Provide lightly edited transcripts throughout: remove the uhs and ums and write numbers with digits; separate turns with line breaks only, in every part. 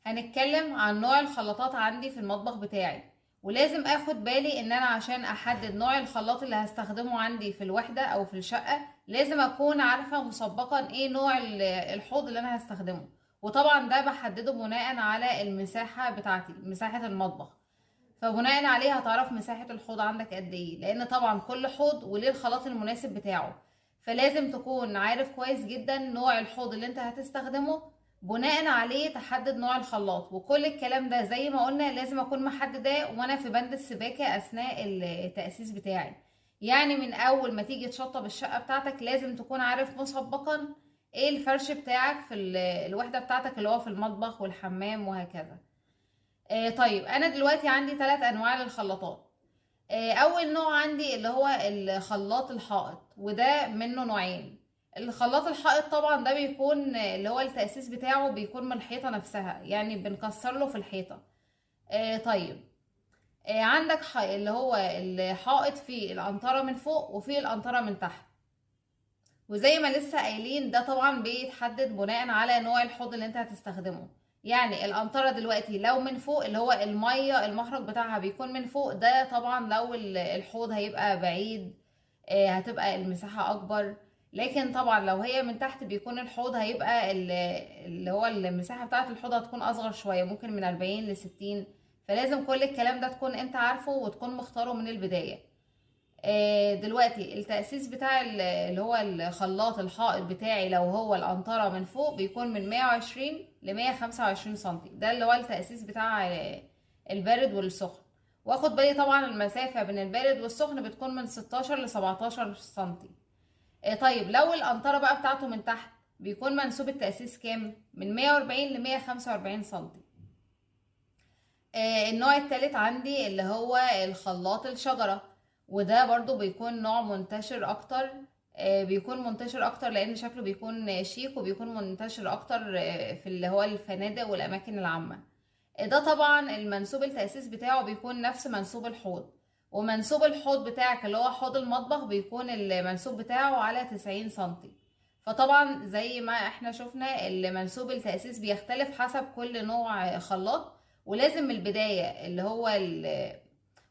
هنتكلم عن نوع الخلاطات عندي في المطبخ بتاعي، ولازم اخد بالي ان انا عشان احدد نوع الخلاط اللي هستخدمه عندي في الوحدة او في الشقة لازم اكون عارفة مسبقا ايه نوع الحوض اللي انا هستخدمه. وطبعا ده بحدده بناء على المساحة بتاعتي، مساحة المطبخ. فبناء عليه هتعرف مساحة الحوض عندك قد ايه، لان طبعا كل حوض وليه الخلاط المناسب بتاعه. فلازم تكون عارف كويس جدا نوع الحوض اللي انت هتستخدمه، بناء عليه تحدد نوع الخلاط. وكل الكلام ده زي ما قلنا لازم اكون محدداه وانا في بند السباكة اثناء التأسيس بتاعي. يعني من اول ما تيجي تشطب الشقة بتاعتك لازم تكون عارف مسبقا ايه الفرش بتاعك في الوحدة بتاعتك اللي هو في المطبخ والحمام وهكذا. طيب انا دلوقتي عندي 3 انواع للخلاطات. اول نوع عندي اللي هو الخلاط الحائط، وده منه نوعين. الخلاط الحائط طبعا ده بيكون اللي هو التأسيس بتاعه بيكون من الحيطة نفسها، يعني بنكسر له في الحيطة. طيب. عندك اللي هو الحائط فيه القنطرة من فوق وفيه القنطرة من تحت. وزي ما لسه قايلين ده طبعا بيتحدد بناء على نوع الحوض اللي انت هتستخدمه. يعني القنطرة دلوقتي لو من فوق اللي هو المية المخرج بتاعها بيكون من فوق، ده طبعا لو الحوض هيبقى بعيد هتبقى المساحة أكبر. لكن طبعا لو هي من تحت بيكون الحوض هيبقى اللي هو المساحة بتاعة الحوض هتكون أصغر شوية، ممكن من 40 ل60. فلازم كل الكلام ده تكون انت عارفه وتكون مختاره من البداية. دلوقتي التأسيس بتاع اللي هو الخلاط الحائط بتاعي لو هو القنطرة من فوق بيكون من 120 ل 125 سنتي، ده اللي هو التأسيس بتاع البارد والسخن. واخد بالي طبعا المسافة بين البارد والسخن بتكون من 16 ل 17 سنتي. طيب لو القنطرة بقى بتاعته من تحت بيكون منسوب التأسيس كام؟ من 140 ل 145 سنتي. النوع التالت عندي اللي هو الخلاط الشجرة، وده برضو بيكون نوع منتشر اكتر. بيكون منتشر اكتر لان شكله بيكون شيك، وبيكون منتشر اكتر في اللي هو الفنادق والاماكن العامة. ده طبعا المنسوب التأسيس بتاعه بيكون نفس منسوب الحوض. ومنسوب الحوض بتاعك اللي هو حوض المطبخ بيكون المنسوب بتاعه على 90 سنتي. فطبعا زي ما احنا شفنا المنسوب التأسيس بيختلف حسب كل نوع خلاط. ولازم من البداية اللي هو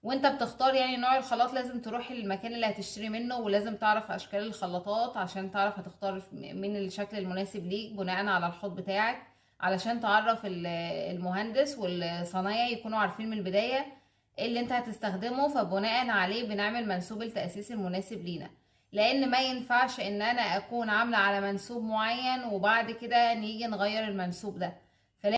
وانت بتختار يعني نوع الخلاط لازم تروح المكان اللي هتشتري منه، ولازم تعرف اشكال الخلاطات عشان تعرف هتختار من الشكل المناسب ليك بناء على الحوض بتاعك، علشان تعرف المهندس والصنايعي يكونوا عارفين من البداية ايه اللي انت هتستخدمه، فبناء عليه بنعمل منسوب التأسيس المناسب لينا. لان ما ينفعش ان انا اكون عاملة على منسوب معين وبعد كده نيجي نغير المنسوب ده.